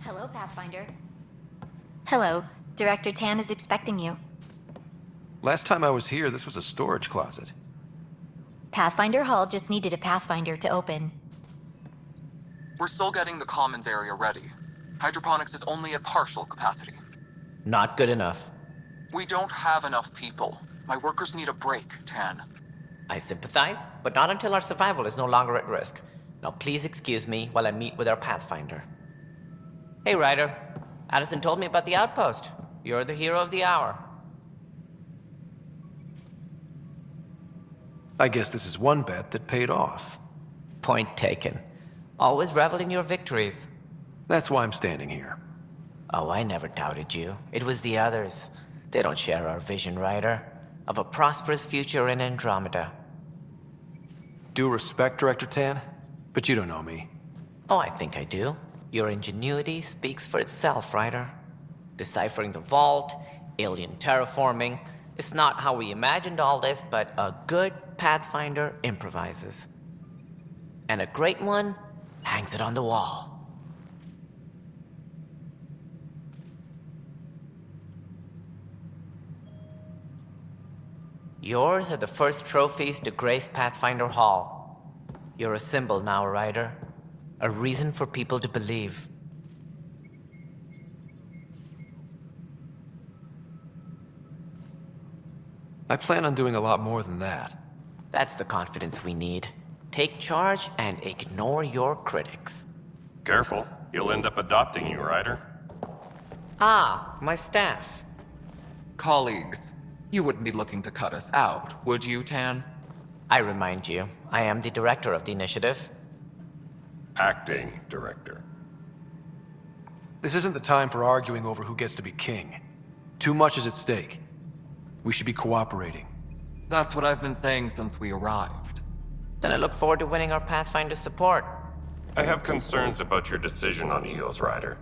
Hello, Pathfinder. Hello. Director Tan is expecting you. Last time I was here, this was a storage closet. Pathfinder Hall just needed a Pathfinder to open. We're still getting the commons area ready. Hydroponics is only at partial capacity. Not good enough. We don't have enough people. My workers need a break, Tan. I sympathize, but not until our survival is no longer at risk. Now please excuse me while I meet with our Pathfinder. Hey, Ryder. Addison told me about the outpost. You're the hero of the hour. I guess this is one bet that paid off. Point taken. Always revel in your victories. That's why I'm standing here. Oh, I never doubted you. It was the others. They don't share our vision, Ryder, of a prosperous future in Andromeda. Due respect, Director Tan, but you don't know me. Oh, I think I do. Your ingenuity speaks for itself, Ryder. Deciphering the vault, alien terraforming. It's not how we imagined all this, but a good Pathfinder improvises. And a great one hangs it on the wall. Yours are the first trophies to grace Pathfinder Hall. You're a symbol now, Ryder. A reason for people to believe. I plan on doing a lot more than that. That's the confidence we need. Take charge and ignore your critics. Careful, he'll end up adopting you, Ryder. Ah, my staff. Colleagues, you wouldn't be looking to cut us out, would you, Tan? I remind you, I am the director of the initiative. Acting director. This isn't the time for arguing over who gets to be king. Too much is at stake. We should be cooperating. That's what I've been saying since we arrived. Then I look forward to winning our Pathfinder's support. I have concerns about your decision on Eos, Ryder.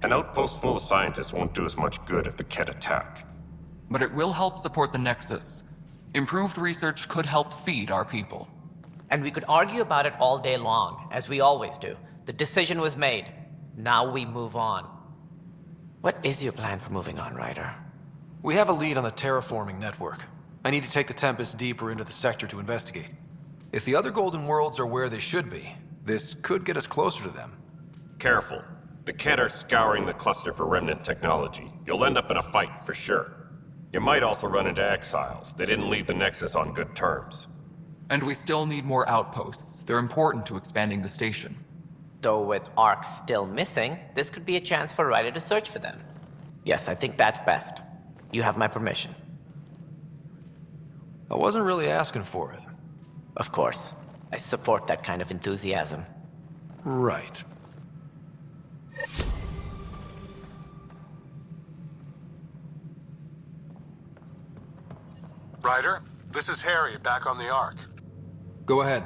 An outpost full of scientists won't do us much good if the Ket attack. But it will help support the Nexus. Improved research could help feed our people. And we could argue about it all day long, as we always do. The decision was made. Now we move on. What is your plan for moving on, Ryder? We have a lead on the terraforming network. I need to take the Tempest deeper into the sector to investigate. If the other Golden Worlds are where they should be, this could get us closer to them. Careful. The Ket are scouring the cluster for remnant technology. You'll end up in a fight, for sure. You might also run into exiles. They didn't leave the Nexus on good terms. And we still need more outposts. They're important to expanding the station. Though with Ark still missing, this could be a chance for Ryder to search for them. Yes, I think that's best. You have my permission. I wasn't really asking for it. Of course. I support that kind of enthusiasm. Right. Ryder, this is Harry, back on the Ark. Go ahead.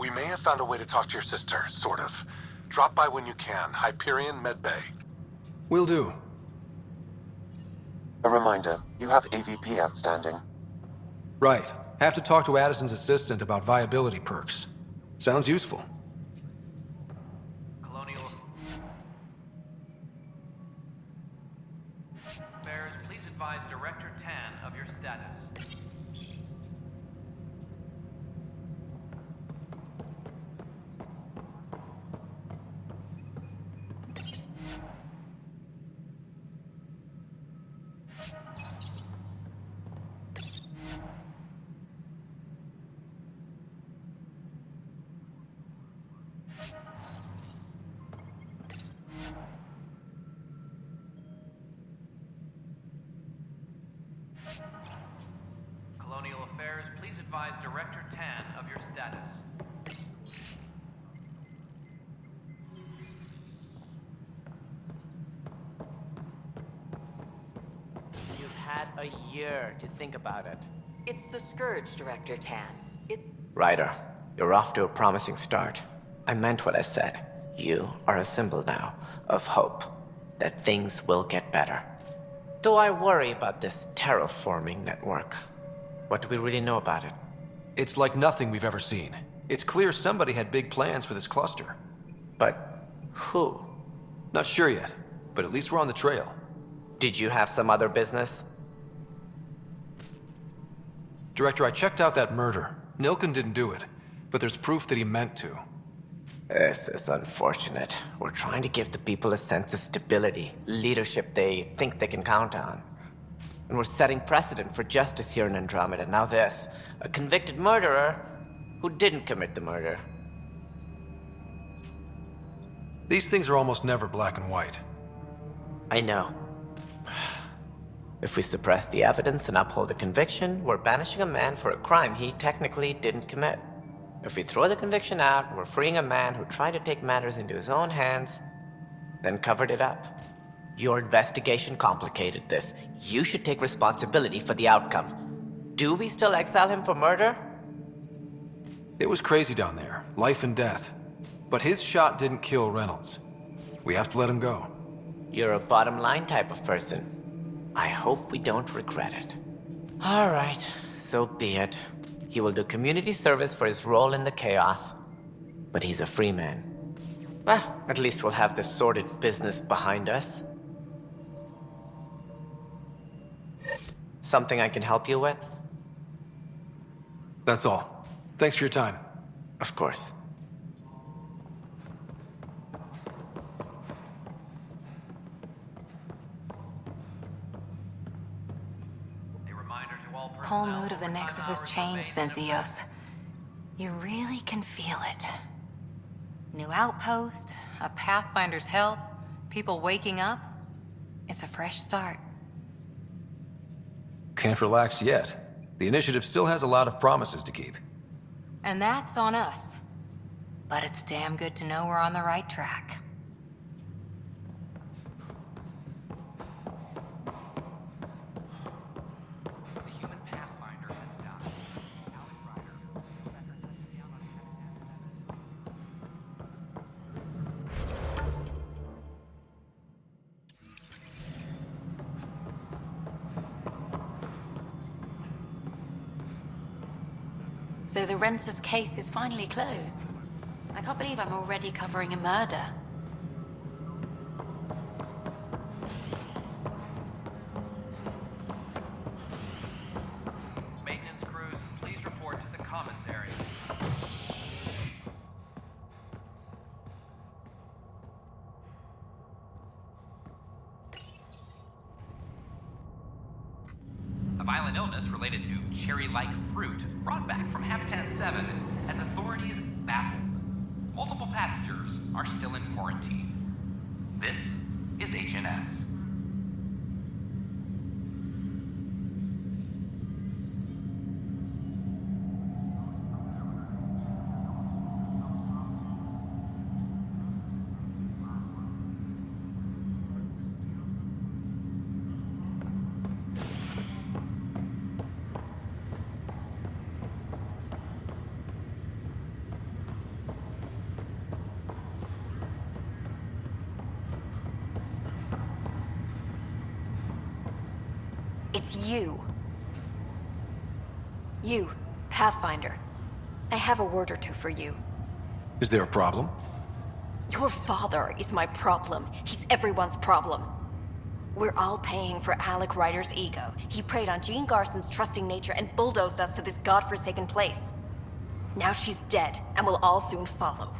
We may have found a way to talk to your sister, sort of. Drop by when you can. Hyperion Medbay. Will do. A reminder, you have AVP outstanding. Right. Have to talk to Addison's assistant about viability perks. Sounds useful. Colonial Affairs, please advise Director Tan of your status. Colonial Affairs, please advise Director Tan of your status. You've had a year to think about it. It's the Scourge, Director Tan. Ryder, you're off to a promising start. I meant what I said. You are a symbol now of hope that things will get better. Though I worry about this terraforming network. What do we really know about it? It's like nothing we've ever seen. It's clear somebody had big plans for this cluster. But who? Not sure yet, but at least we're on the trail. Did you have some other business? Director, I checked out that murder. Nilkin didn't do it, but there's proof that he meant to. This is unfortunate. We're trying to give the people a sense of stability, leadership they think they can count on. And we're setting precedent for justice here in Andromeda. Now this, a convicted murderer who didn't commit the murder. These things are almost never black and white. I know. If we suppress the evidence and uphold the conviction, we're banishing a man for a crime he technically didn't commit. If we throw the conviction out, we're freeing a man who tried to take matters into his own hands, then covered it up. Your investigation complicated this. You should take responsibility for the outcome. Do we still exile him for murder? It was crazy down there, life and death. But his shot didn't kill Reynolds. We have to let him go. You're a bottom line type of person. I hope we don't regret it. All right, so be it. He will do community service for his role in the chaos. But he's a free man. Well, at least we'll have this sordid business behind us. Something I can help you with? That's all. Thanks for your time. Of course. A reminder to all Whole personnel mood of the over 5 Nexus has hours changed remain since in EOS. You really can feel it. New outpost, a Pathfinder's help, people waking up. It's a fresh start. Can't relax yet. The initiative still has a lot of promises to keep. And that's on us. But it's damn good to know we're on the right track. The human Pathfinder has died. Alex Ryder, So the Rensis case is finally closed. I can't believe I'm already covering a murder. maintenance crews, please report to the commons area. A violent illness related to cherry-like fruit brought back from Habitat 7 has authorities baffled. Multiple passengers are still in quarantine. This is HNS. It's you. You, Pathfinder. I have a word or two for you. Is there a problem? Your father is my problem. He's everyone's problem. We're all paying for Alec Ryder's ego. He preyed on Jean Garson's trusting nature and bulldozed us to this godforsaken place. Now she's dead, and we'll all soon follow.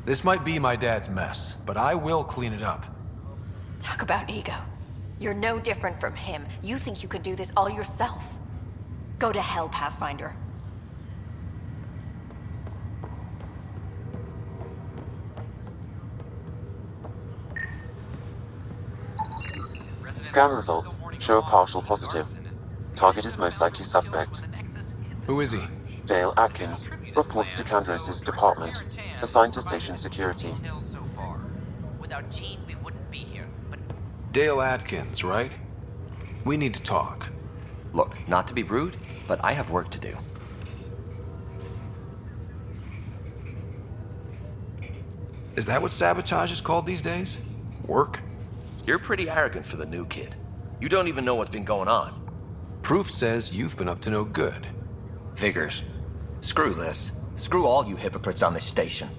This might be my dad's mess, but I will clean it up. Talk about ego. You're no different from him. You think you can do this all yourself. Go to hell, Pathfinder. Scan results show a partial positive. Target is most likely suspect. Who is he? Dale Atkins, reports to Kandros' department, assigned to station security. Without Jean, we wouldn't be here, but Dale Atkins, right? We need to talk. Look, not to be rude, but I have work to do. Is that what sabotage is called these days? Work? You're pretty arrogant for the new kid. You don't even know what's been going on. Proof says you've been up to no good. Figures. Screw this. Screw all you hypocrites on this station.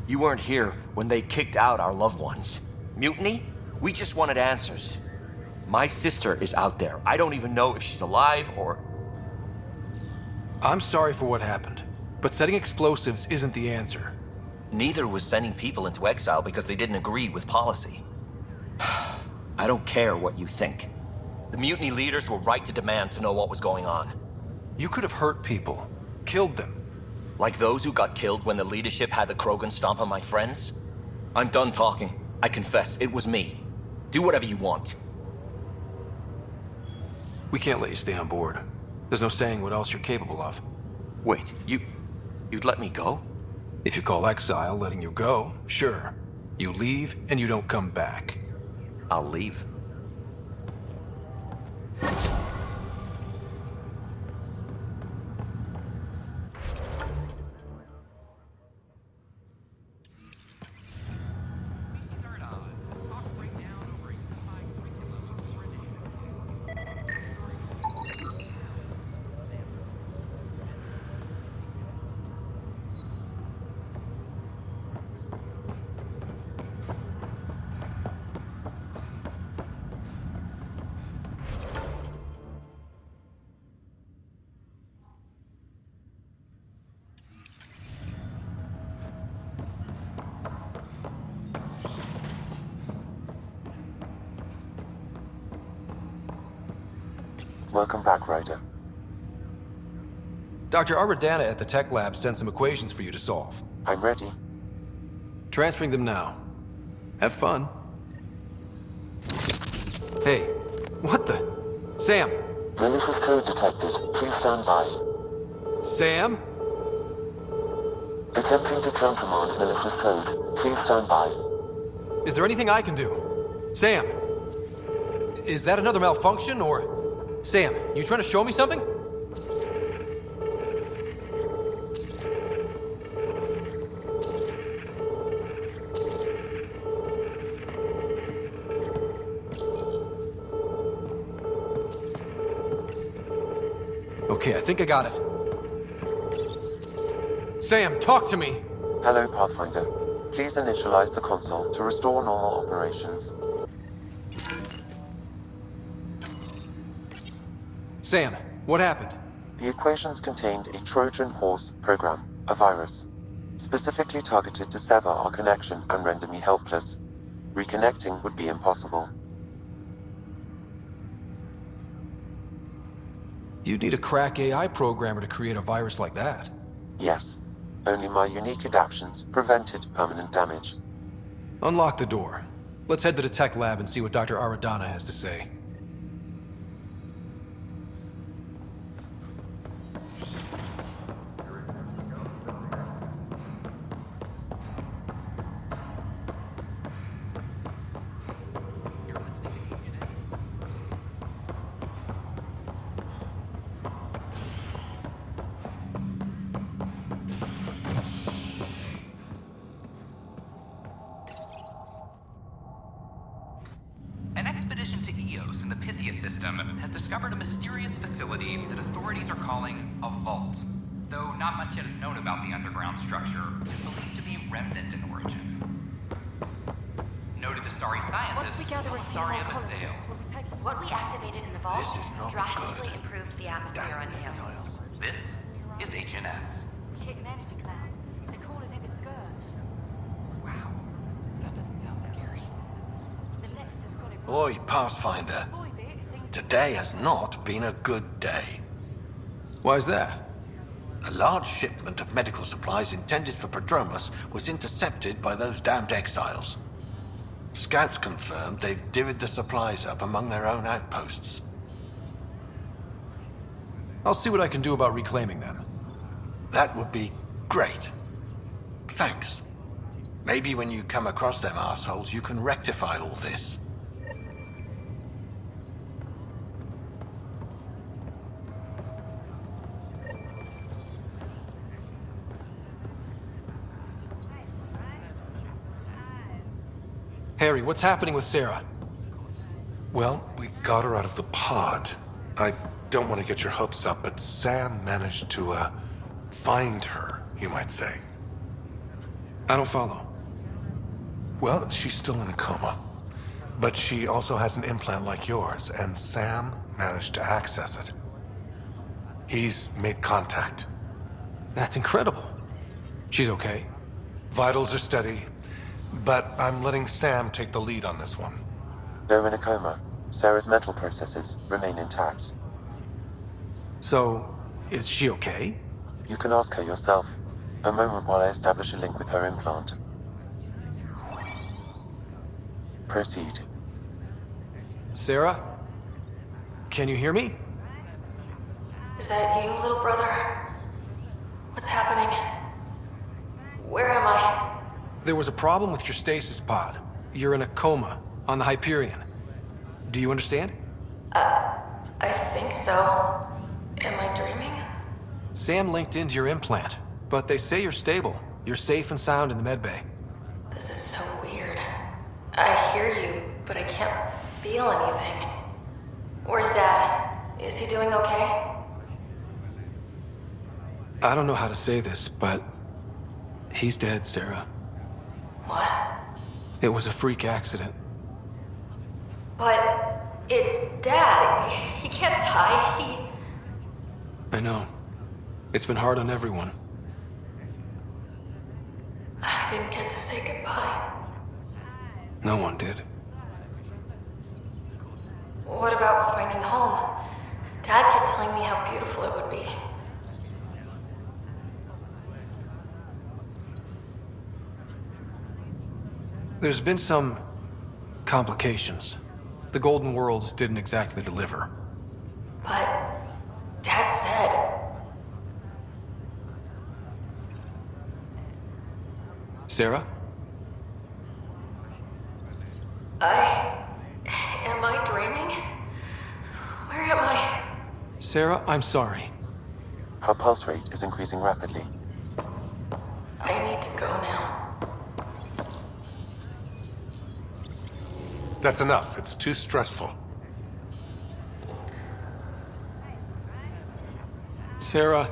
You weren't here when they kicked out our loved ones. Mutiny? We just wanted answers. My sister is out there. I don't even know if she's alive or... I'm sorry for what happened, but setting explosives isn't the answer. Neither was sending people into exile because they didn't agree with policy. I don't care what you think. The mutiny leaders were right to demand to know what was going on. You could have hurt people, killed them. Like those who got killed when the leadership had the Krogan stomp on my friends? I'm done talking. I confess, it was me. Do whatever you want. We can't let you stay on board. There's no saying what else you're capable of. Wait, you'd let me go? If you call exile letting you go, sure. You leave and you don't come back. I'll leave. Welcome back, Ryder. Dr. Arbordana at the tech lab sent some equations for you to solve. I'm ready. Transferring them now. Have fun. Hey, what the? Sam! Malicious code detected. Please stand by. Sam? Attempting to countermand malicious code. Please stand by. Is there anything I can do? Sam! Is that another malfunction, or... Sam, you trying to show me something? Okay, I think I got it. Sam, talk to me! Hello, Pathfinder. Please initialize the console to restore normal operations. Sam, what happened? The equations contained a Trojan horse program, a virus, specifically targeted to sever our connection and render me helpless. Reconnecting would be impossible. You'd need a crack AI programmer to create a virus like that. Yes. Only my unique adaptions prevented permanent damage. Unlock the door. Let's head to the tech lab and see what Dr. Aradana has to say. An expedition to Eos in the Pythia system has discovered a mysterious facility that authorities are calling a vault. Though not much yet is known about the underground structure, it's believed to be remnant in origin. Noted Asari scientist, Once we gather a few more Asaria colonists, Basale. we'll be taking... What we activated in the vault drastically improved the atmosphere on Io. This is HNS. Hit an energy cloud. They're calling it a scourge. Wow. That doesn't sound scary. The Nexus got it right. Oi, Pathfinder. Today has not been a good day. Why's that? A large shipment of medical supplies intended for Prodromos was intercepted by those damned exiles. Scouts confirmed they've divvied the supplies up among their own outposts. I'll see what I can do about reclaiming them. That would be great. Thanks. Maybe when you come across them assholes, you can rectify all this. Harry, what's happening with Sarah? Well, we got her out of the pod. I don't want to get your hopes up, but Sam managed to, find her, you might say. I don't follow. Well, she's still in a coma. But she also has an implant like yours, and Sam managed to access it. He's made contact. That's incredible. She's okay. Vitals are steady, but I'm letting Sam take the lead on this one. Though in a coma, Sarah's mental processes remain intact. So, is she okay? You can ask her yourself. A moment while I establish a link with her implant. Proceed. Sarah? Can you hear me? Is that you, little brother? What's happening? Where am I? There was a problem with your stasis pod. You're in a coma on the Hyperion. Do you understand? I think so. Am I dreaming? Sam linked into your implant, but they say you're stable. You're safe and sound in the medbay. This is so weird. I hear you, but I can't feel anything. Where's Dad? Is he doing okay? I don't know how to say this, but he's dead, Sarah. What? It was a freak accident. But it's Dad. He can't die. I know. It's been hard on everyone. I didn't get to say goodbye. No one did. What about finding home? Dad kept telling me how beautiful it would be. There's been some complications. The Golden Worlds didn't exactly deliver. But Dad said... Sarah? Am I dreaming? Where am I? Sarah, I'm sorry. Her pulse rate is increasing rapidly. I need to go now. That's enough. It's too stressful. Sarah.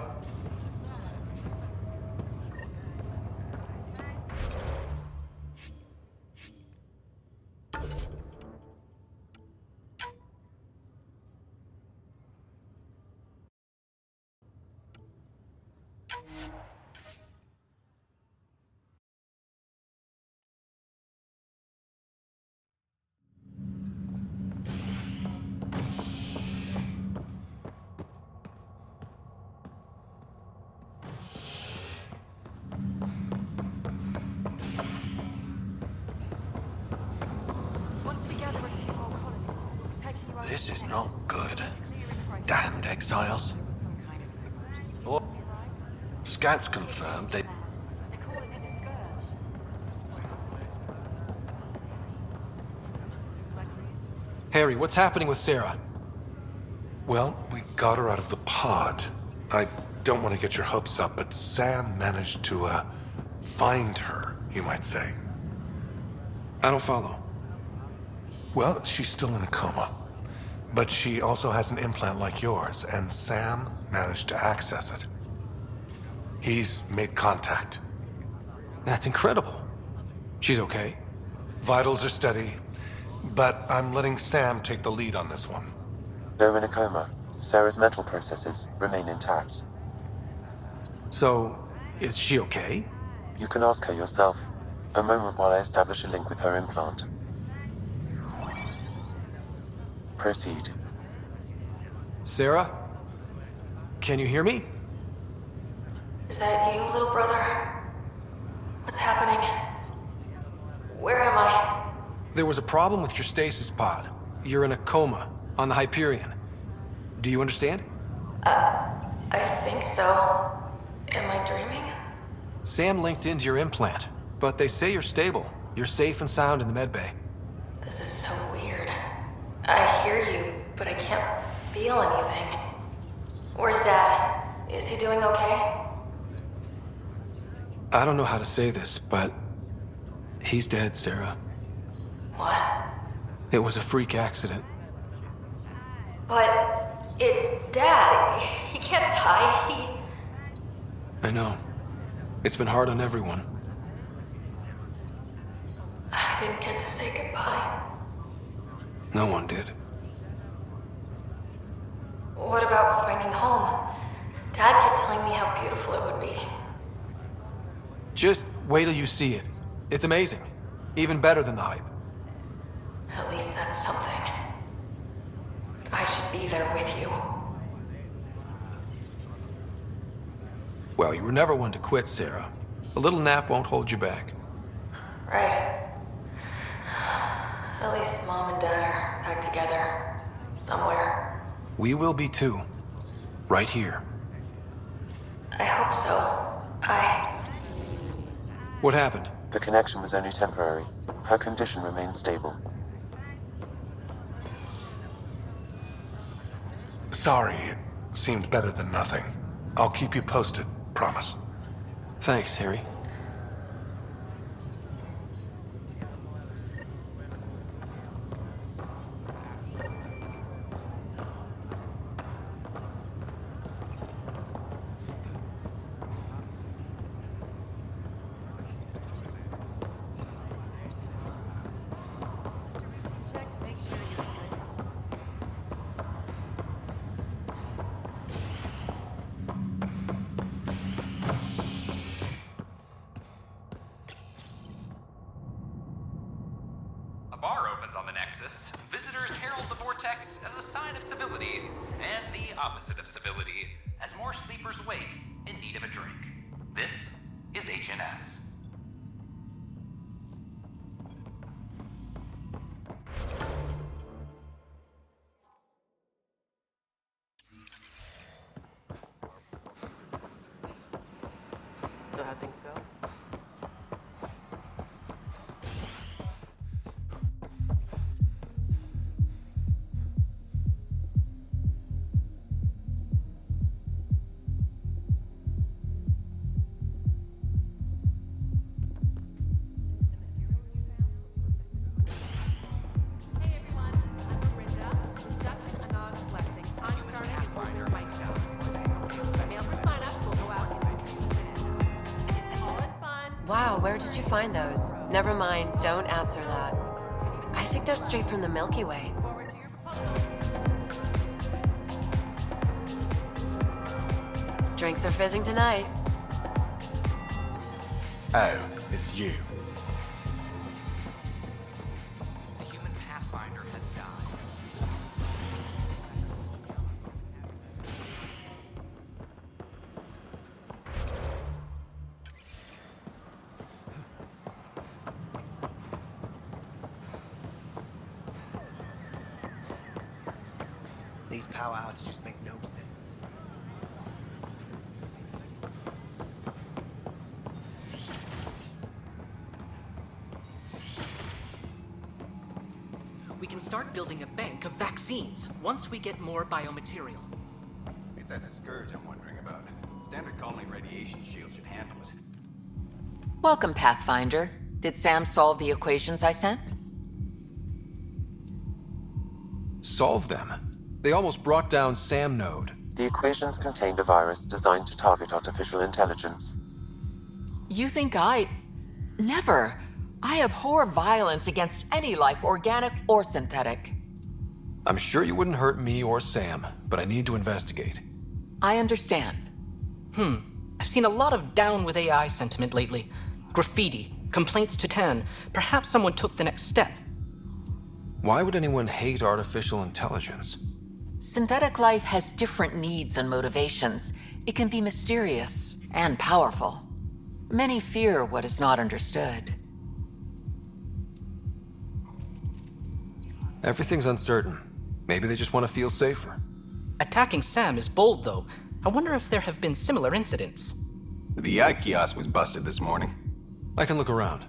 This is not good. Damned exiles. Oh, Scouts confirmed they... Harry, what's happening with Sarah? Well, we got her out of the pod. I don't want to get your hopes up, but Sam managed to, find her, you might say. I don't follow. Well, she's still in a coma. But she also has an implant like yours, and Sam managed to access it. He's made contact. That's incredible. She's okay. Vitals are steady, but I'm letting Sam take the lead on this one. Though in a coma, Sarah's mental processes remain intact. So, is she okay? You can ask her yourself. A moment while I establish a link with her implant. Proceed. Sarah? Can you hear me? Is that you, little brother? What's happening? Where am I? There was a problem with your stasis pod. You're in a coma on the Hyperion. Do you understand? I think so. Am I dreaming? Sam linked into your implant, but they say you're stable. You're safe and sound in the medbay. This is so weird. I hear you, but I can't feel anything. Where's Dad? Is he doing okay? I don't know how to say this, but he's dead, Sarah. What? It was a freak accident. But it's Dad. He can't die. I know. It's been hard on everyone. didn't get to say goodbye. No one did. What about finding home? Dad kept telling me how beautiful it would be. Just wait till you see it. It's amazing. Even better than the hype. At least that's something. But I should be there with you. Well, you were never one to quit, Sarah. A little nap won't hold you back. Right. At least Mom and Dad are back together. Somewhere. We will be too. Right here. I hope so. What happened? The connection was only temporary. Her condition remains stable. Sorry, it seemed better than nothing. I'll keep you posted, promise. Thanks, Harry. A bar opens on the Nexus. Visitors herald the vortex as a sign of civility, and the opposite of civility, as more sleepers wake in need of a drink. This is HNS. So how things go? Hey everyone, I'm Andromeda. Induction Anon Blessing. I'm starting an order my show. Mail for sign-ups will go out in 15 minutes. It's all in fun. Wow, where did you find those? Never mind, don't answer that. I think they're straight from the Milky Way. Forward to your proposals. Drinks are fizzing tonight. Oh, it's you. A human pathfinder has died. These power outages make no sense. We can start building a bank of vaccines once we get more biomaterial. It's that scourge I'm wondering about. Standard colony radiation shield should handle it. Welcome, Pathfinder. Did Sam solve the equations I sent? Solve them? They almost brought down Sam Node. The equations contained a virus designed to target artificial intelligence. You think Never. I abhor violence against any life, organic or synthetic. I'm sure you wouldn't hurt me or Sam, but I need to investigate. I understand. I've seen a lot of down with AI sentiment lately. Graffiti, complaints to 10. Perhaps someone took the next step. Why would anyone hate artificial intelligence? Synthetic life has different needs and motivations. It can be mysterious and powerful. Many fear what is not understood. Everything's uncertain. Maybe they just want to feel safer. Attacking Sam is bold, though. I wonder if there have been similar incidents. The AI kiosk was busted this morning. I can look around.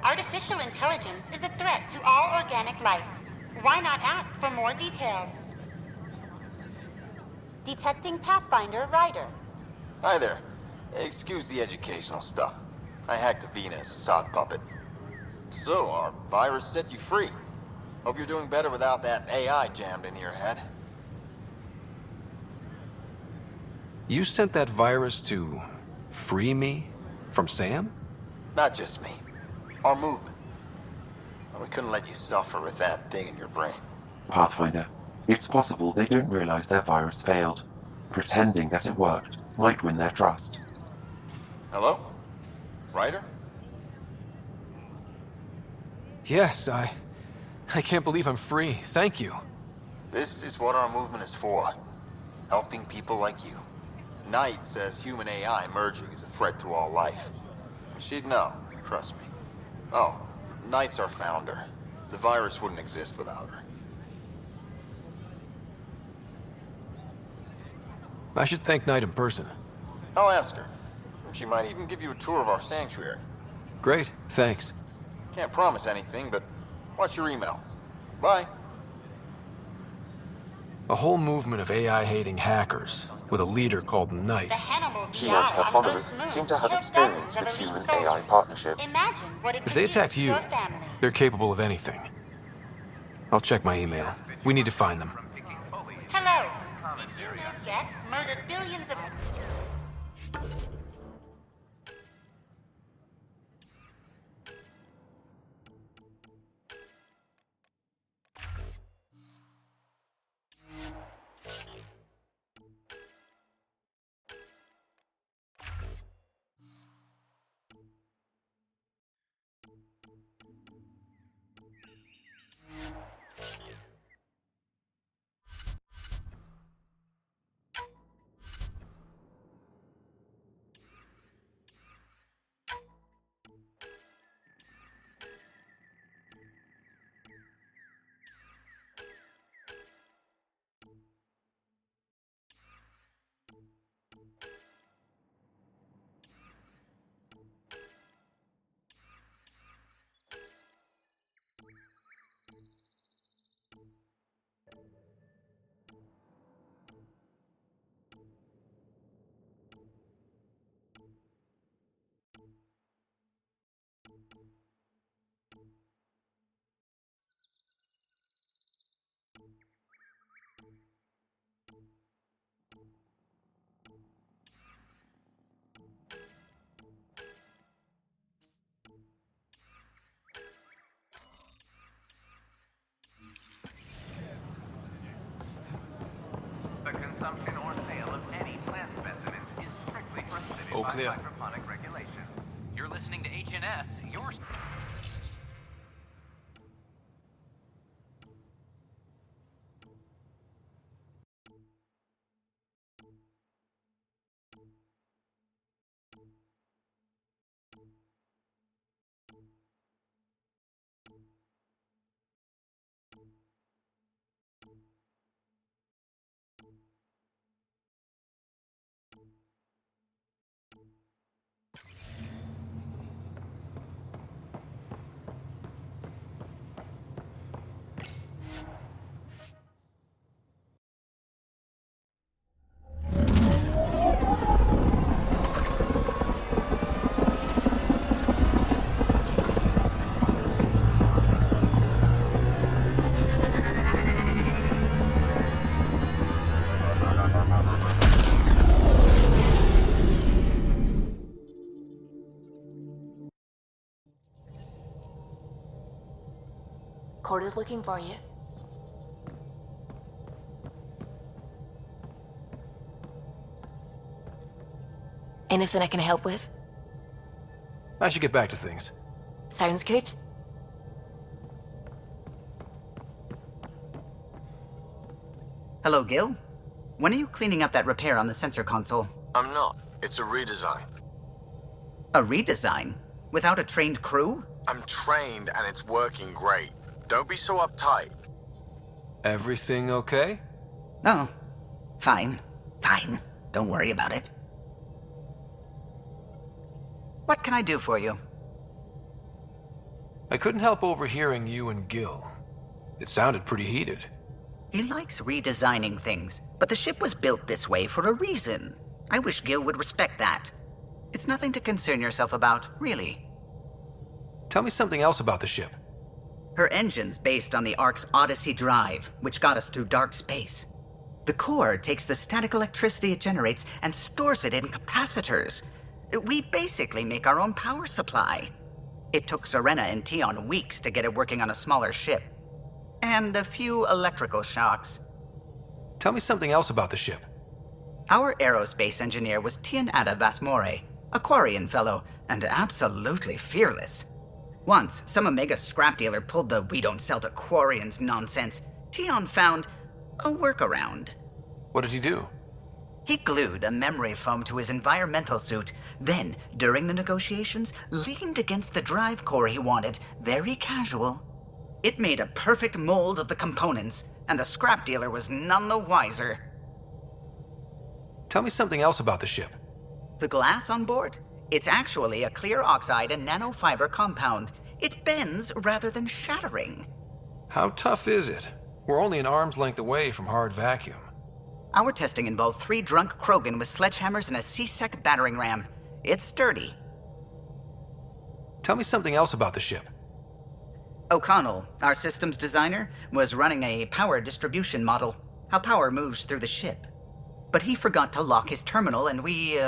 Artificial intelligence is a threat to all organic life. Why not ask for more details? Detecting Pathfinder Rider. Hi there. Excuse the educational stuff. I hacked Avena as a sock puppet. So, our virus set you free. Hope you're doing better without that AI jammed into your head. You sent that virus to free me from Sam? Not just me. Our movement. We couldn't let you suffer with that thing in your brain. Pathfinder, it's possible they don't realize their virus failed. Pretending that it worked might win their trust. Hello? Ryder? Yes, I can't believe I'm free. Thank you. This is what our movement is for. Helping people like you. Knight says human AI merging is a threat to all life. She'd know, trust me. Oh, Knight's our founder. The virus wouldn't exist without her. I should thank Knight in person. I'll ask her. She might even give you a tour of our sanctuary. Great, thanks. Can't promise anything, but watch your email. Bye. A whole movement of AI-hating hackers, with a leader called Knight. She and her followers seem to have experience with human-AI partnership. If they attacked you, they're capable of anything. I'll check my email. We need to find them. Hello. Did you know Geth murdered billions of... The consumption or sale of any plant specimens is strictly prohibited All by clear. hydroponic regulations. You're listening to HNS. You're... Corda's looking for you. Anything I can help with? I should get back to things. Sounds good. Hello, Gil. When are you cleaning up that repair on the sensor console? I'm not. It's a redesign. A redesign? Without a trained crew? I'm trained and it's working great. Don't be so uptight. Everything okay? No. Fine. Fine. Don't worry about it. What can I do for you? I couldn't help overhearing you and Gil. It sounded pretty heated. He likes redesigning things, but the ship was built this way for a reason. I wish Gil would respect that. It's nothing to concern yourself about, really. Tell me something else about the ship. Her engine's based on the Ark's Odyssey drive, which got us through dark space. The core takes the static electricity it generates and stores it in capacitors. We basically make our own power supply. It took Serena and Tion weeks to get it working on a smaller ship. And a few electrical shocks. Tell me something else about the ship. Our aerospace engineer was Tianada Vasmore, a Quarian fellow, and absolutely fearless. Once, some Omega scrap dealer pulled the "we don't sell to Quarians" nonsense. Tion found a workaround. What did he do? He glued a memory foam to his environmental suit, then, during the negotiations, leaned against the drive core he wanted, very casual. It made a perfect mold of the components, and the scrap dealer was none the wiser. Tell me something else about the ship. The glass on board? It's actually a clear oxide and nanofiber compound. It bends rather than shattering. How tough is it? We're only an arm's length away from hard vacuum. Our testing involved 3 drunk Krogan with sledgehammers and a C-Sec battering ram. It's sturdy. Tell me something else about the ship. O'Connell, our systems designer, was running a power distribution model, how power moves through the ship. But he forgot to lock his terminal and we,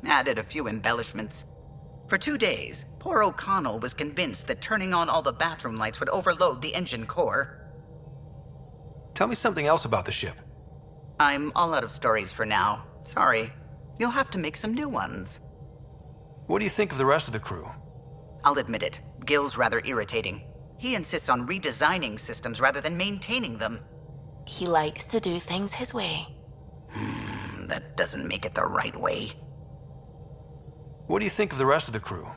added a few embellishments. For 2 days, poor O'Connell was convinced that turning on all the bathroom lights would overload the engine core. Tell me something else about the ship. I'm all out of stories for now. Sorry. You'll have to make some new ones. What do you think of the rest of the crew? I'll admit it. Gil's rather irritating. He insists on redesigning systems rather than maintaining them. He likes to do things his way. That doesn't make it the right way. What do you think of the rest of the crew?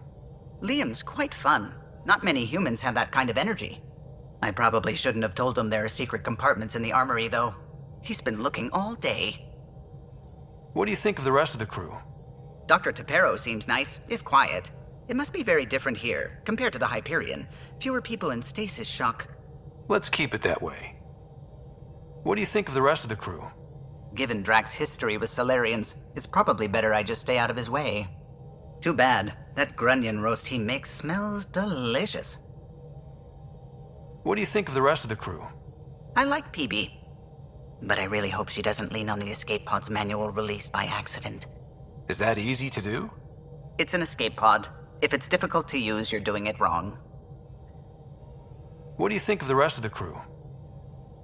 Liam's quite fun. Not many humans have that kind of energy. I probably shouldn't have told him there are secret compartments in the armory, though. He's been looking all day. What do you think of the rest of the crew? Dr. Tapero seems nice, if quiet. It must be very different here, compared to the Hyperion. Fewer people in stasis shock. Let's keep it that way. What do you think of the rest of the crew? Given Drax's history with Solarians, it's probably better I just stay out of his way. Too bad. That grunion roast he makes smells delicious. What do you think of the rest of the crew? I like PB. But I really hope she doesn't lean on the escape pod's manual release by accident. Is that easy to do? It's an escape pod. If it's difficult to use, you're doing it wrong. What do you think of the rest of the crew?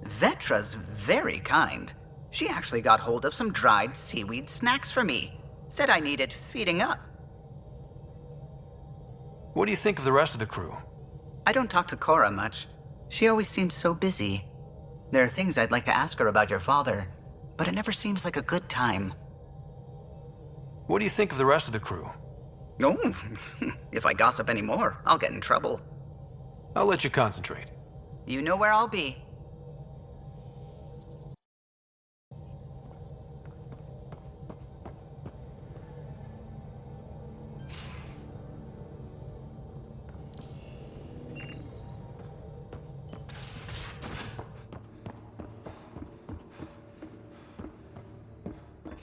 Vetra's very kind. She actually got hold of some dried seaweed snacks for me. Said I needed feeding up. What do you think of the rest of the crew? I don't talk to Cora much. She always seems so busy. There are things I'd like to ask her about your father, but it never seems like a good time. What do you think of the rest of the crew? Oh, if I gossip anymore, I'll get in trouble. I'll let you concentrate. You know where I'll be.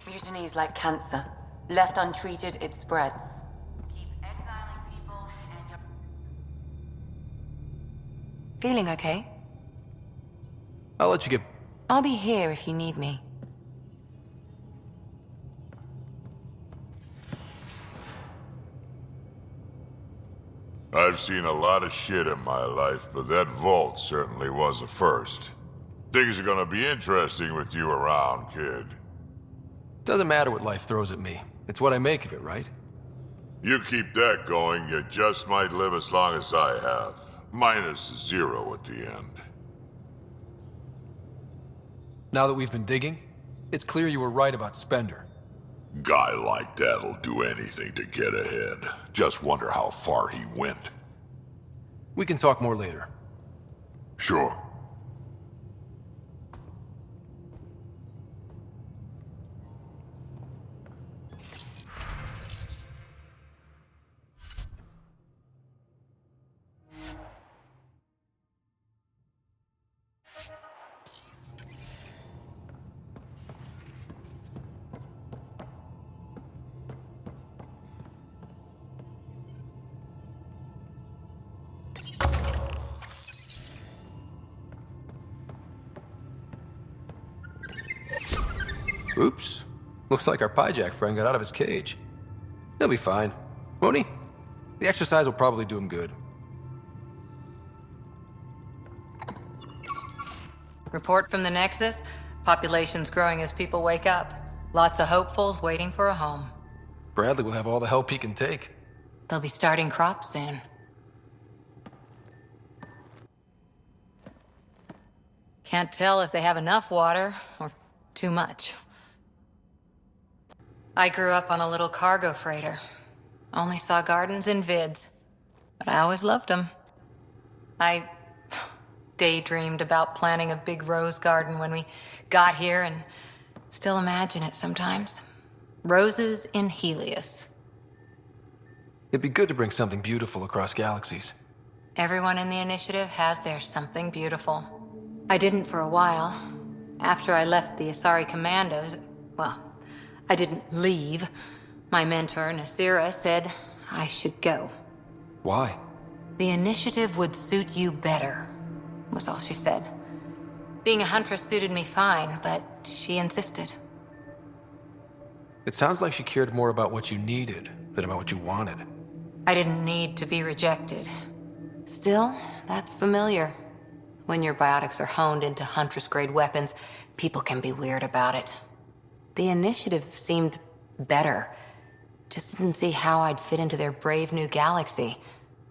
Mutiny is like cancer. Left untreated, it spreads. Keep exiling people and your... Feeling okay? I'll let you get... I'll be here if you need me. I've seen a lot of shit in my life, but that vault certainly was a first. Things are gonna be interesting with you around, kid. Doesn't matter what life throws at me. It's what I make of it, right? You keep that going, you just might live as long as I have. Minus 0 at the end. Now that we've been digging, it's clear you were right about Spender. Guy like that'll do anything to get ahead. Just wonder how far he went. We can talk more later. Sure. Oops. Looks like our Pyjack friend got out of his cage. He'll be fine, won't he? The exercise will probably do him good. Report from the Nexus. Population's growing as people wake up. Lots of hopefuls waiting for a home. Bradley will have all the help he can take. They'll be starting crops soon. Can't tell if they have enough water or too much. I grew up on a little cargo freighter. Only saw gardens in vids, but I always loved them. I daydreamed about planting a big rose garden when we got here and still imagine it sometimes. Roses in Helios. It'd be good to bring something beautiful across galaxies. Everyone in the initiative has their something beautiful. I didn't for a while. After I left the Asari Commandos, well, I didn't leave. My mentor, Nasira, said I should go. Why? The initiative would suit you better, was all she said. Being a huntress suited me fine, but she insisted. It sounds like she cared more about what you needed than about what you wanted. I didn't need to be rejected. Still, that's familiar. When your biotics are honed into huntress-grade weapons, people can be weird about it. The initiative seemed better. Just didn't see how I'd fit into their brave new galaxy.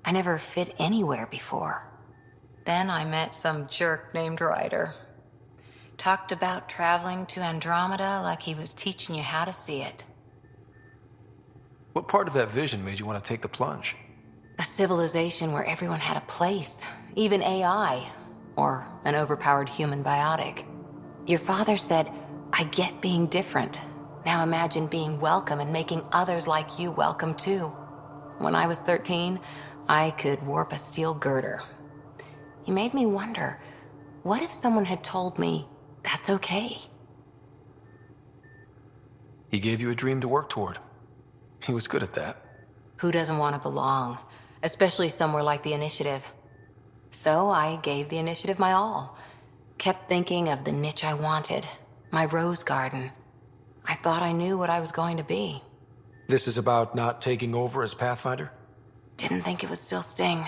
I never fit anywhere before. Then I met some jerk named Ryder. Talked about traveling to Andromeda like he was teaching you how to see it. What part of that vision made you want to take the plunge? A civilization where everyone had a place, even AI, or an overpowered human biotic. Your father said, I get being different. Now imagine being welcome and making others like you welcome too. When I was 13, I could warp a steel girder. He made me wonder, what if someone had told me that's okay? He gave you a dream to work toward. He was good at that. Who doesn't want to belong? Especially somewhere like the Initiative. So I gave the Initiative my all. Kept thinking of the niche I wanted. My rose garden. I thought I knew what I was going to be. This is about not taking over as Pathfinder? Didn't think it would still sting.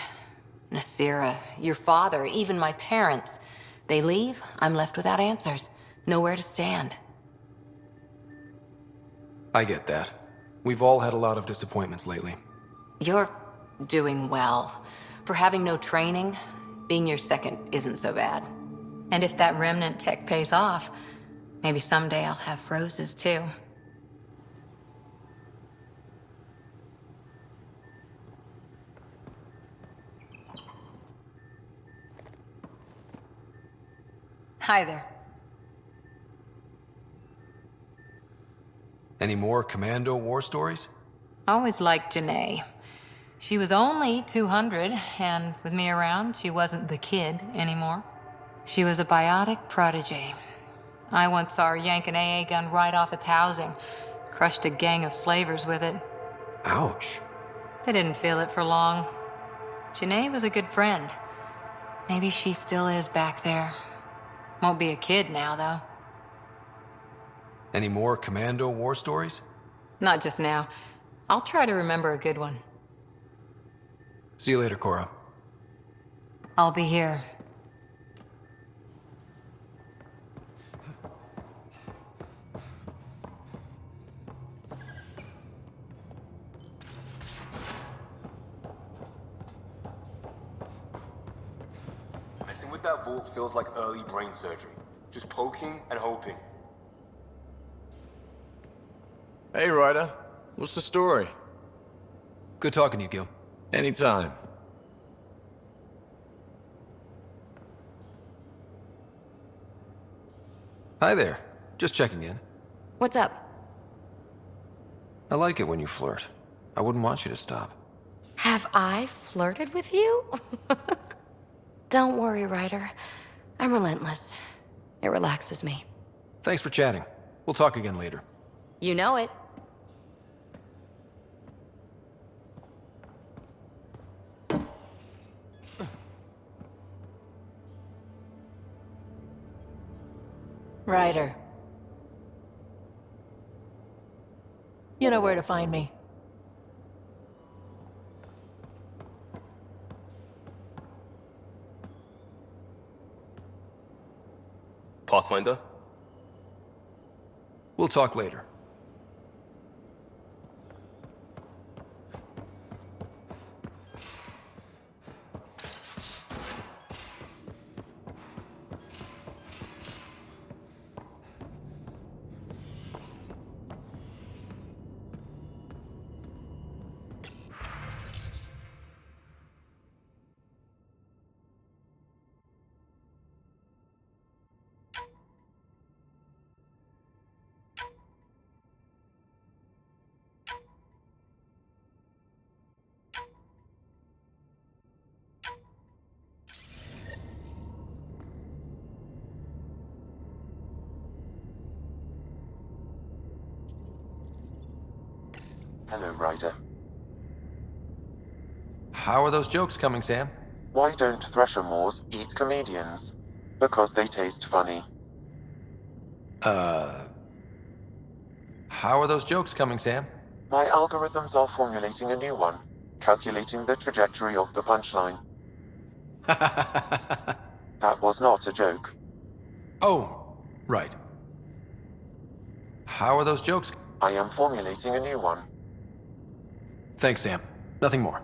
Nasira, your father, even my parents. They leave, I'm left without answers. Nowhere to stand. I get that. We've all had a lot of disappointments lately. You're doing well. For having no training, being your second isn't so bad. And if that remnant tech pays off, maybe someday I'll have roses too. Hi there. Any more Commando war stories? Always liked Janae. She was only 200, and with me around, she wasn't the kid anymore. She was a biotic prodigy. I once saw her yank an AA gun right off its housing, crushed a gang of slavers with it. Ouch. They didn't feel it for long. Janae was a good friend. Maybe she still is back there. Won't be a kid now, though. Any more Commando war stories? Not just now. I'll try to remember a good one. See you later, Cora. I'll be here. Messing with that vault feels like early brain surgery. Just poking and hoping. Hey, Ryder. What's the story? Good talking to you, Gil. Anytime. Hi there. Just checking in. What's up? I like it when you flirt. I wouldn't want you to stop. Have I flirted with you? Don't worry, Ryder. I'm relentless. It relaxes me. Thanks for chatting. We'll talk again later. You know it. Ryder. You know where to find me. Pathfinder? We'll talk later. Hello, Ryder. How are those jokes coming, Sam? Why don't Thresher Moors eat comedians? Because they taste funny. How are those jokes coming, Sam? My algorithms are formulating a new one, calculating the trajectory of the punchline. That was not a joke. Oh, right. How are those jokes? I am formulating a new one. Thanks, Sam. Nothing more.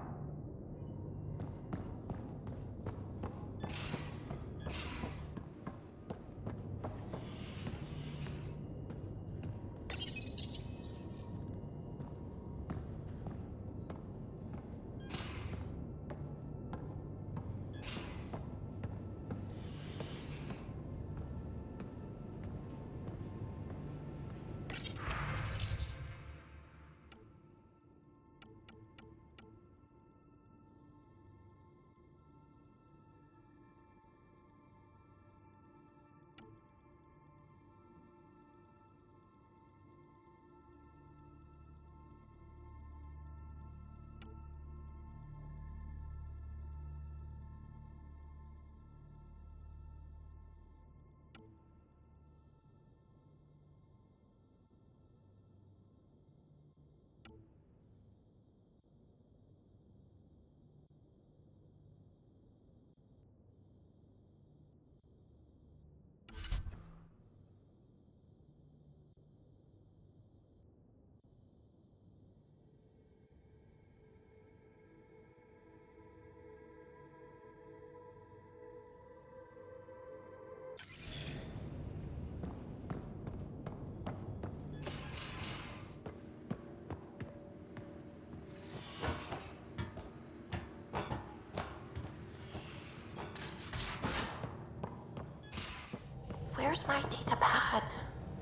Where's my data pad?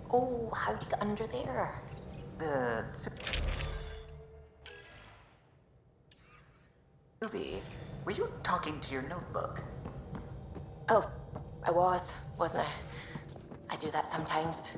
Oh, how'd you get under there? Ruby, were you talking to your notebook? Oh, I wasn't I? I do that sometimes.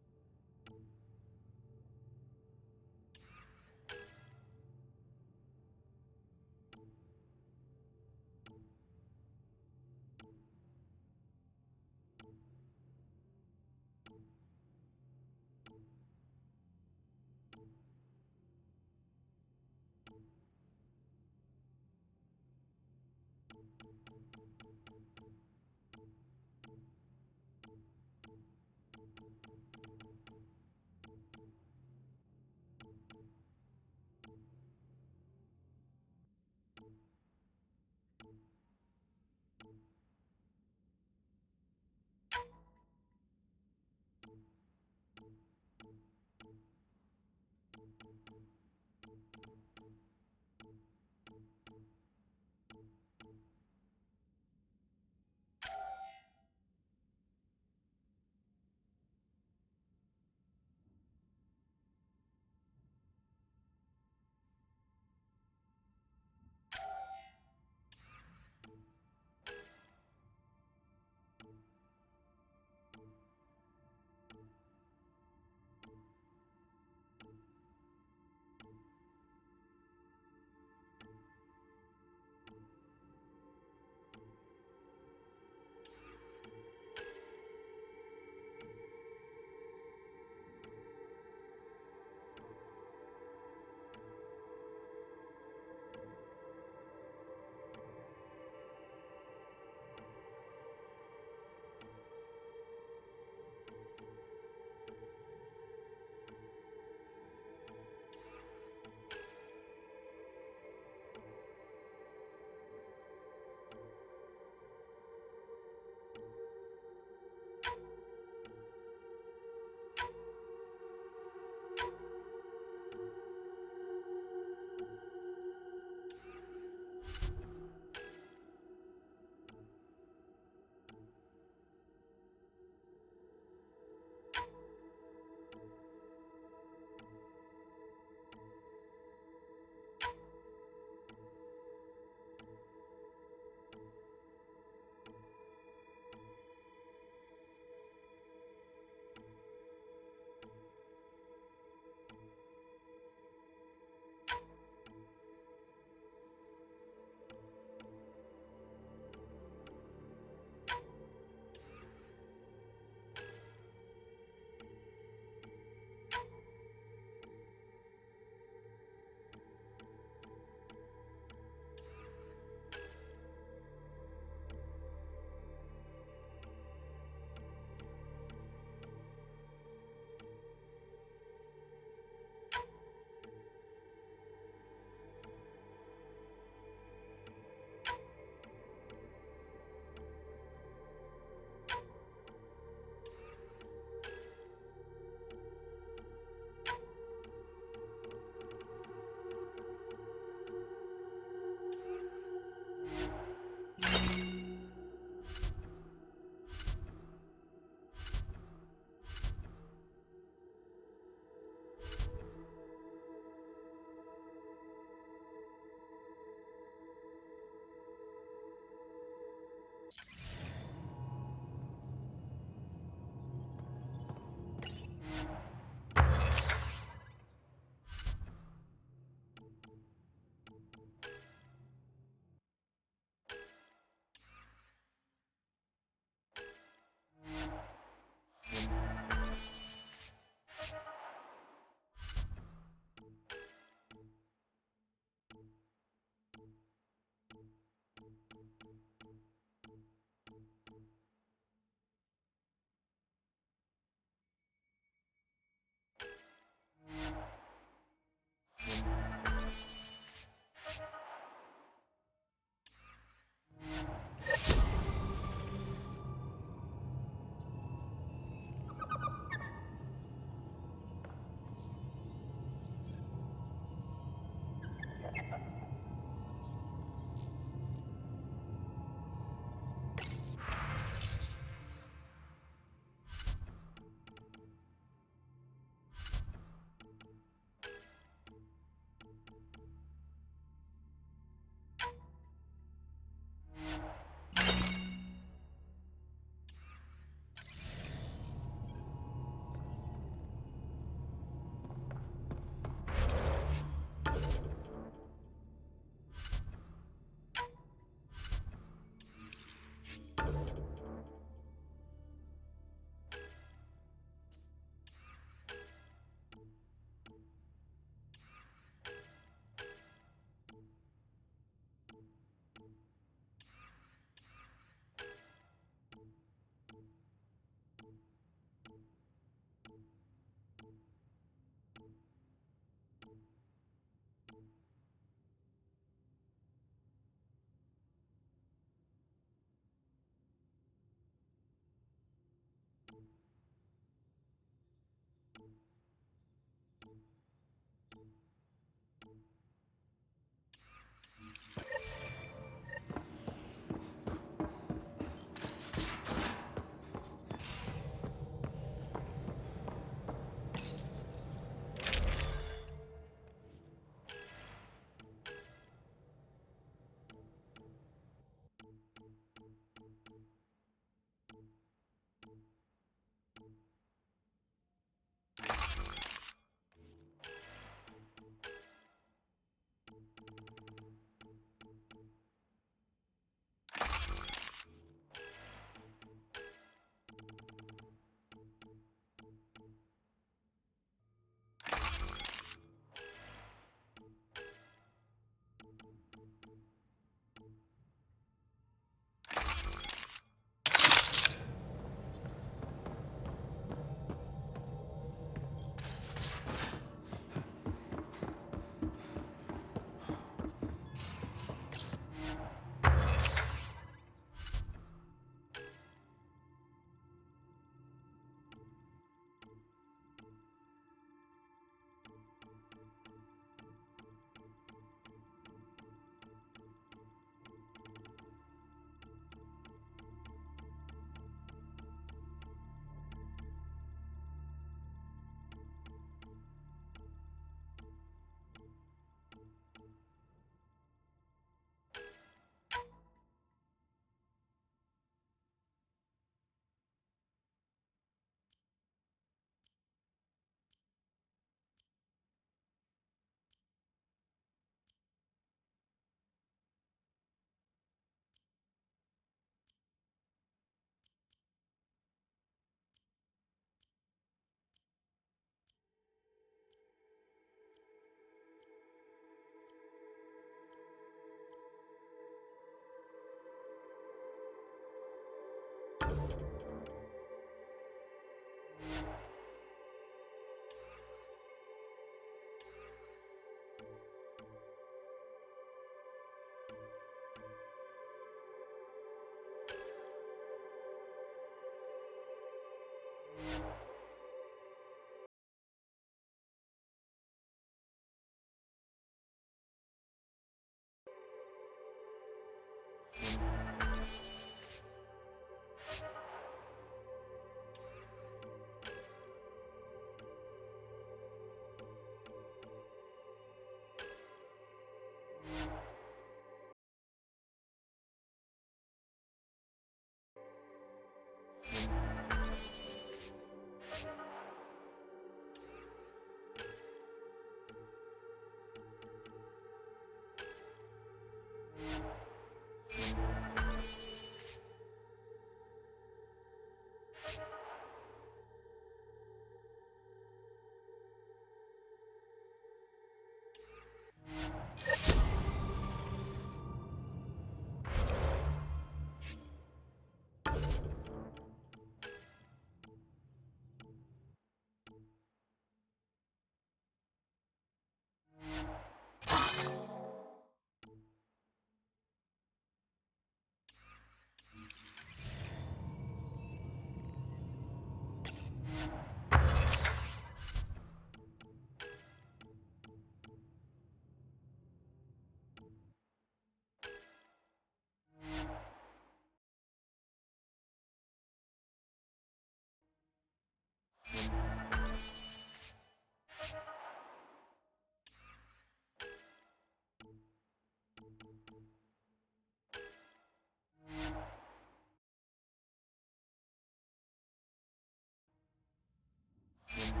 you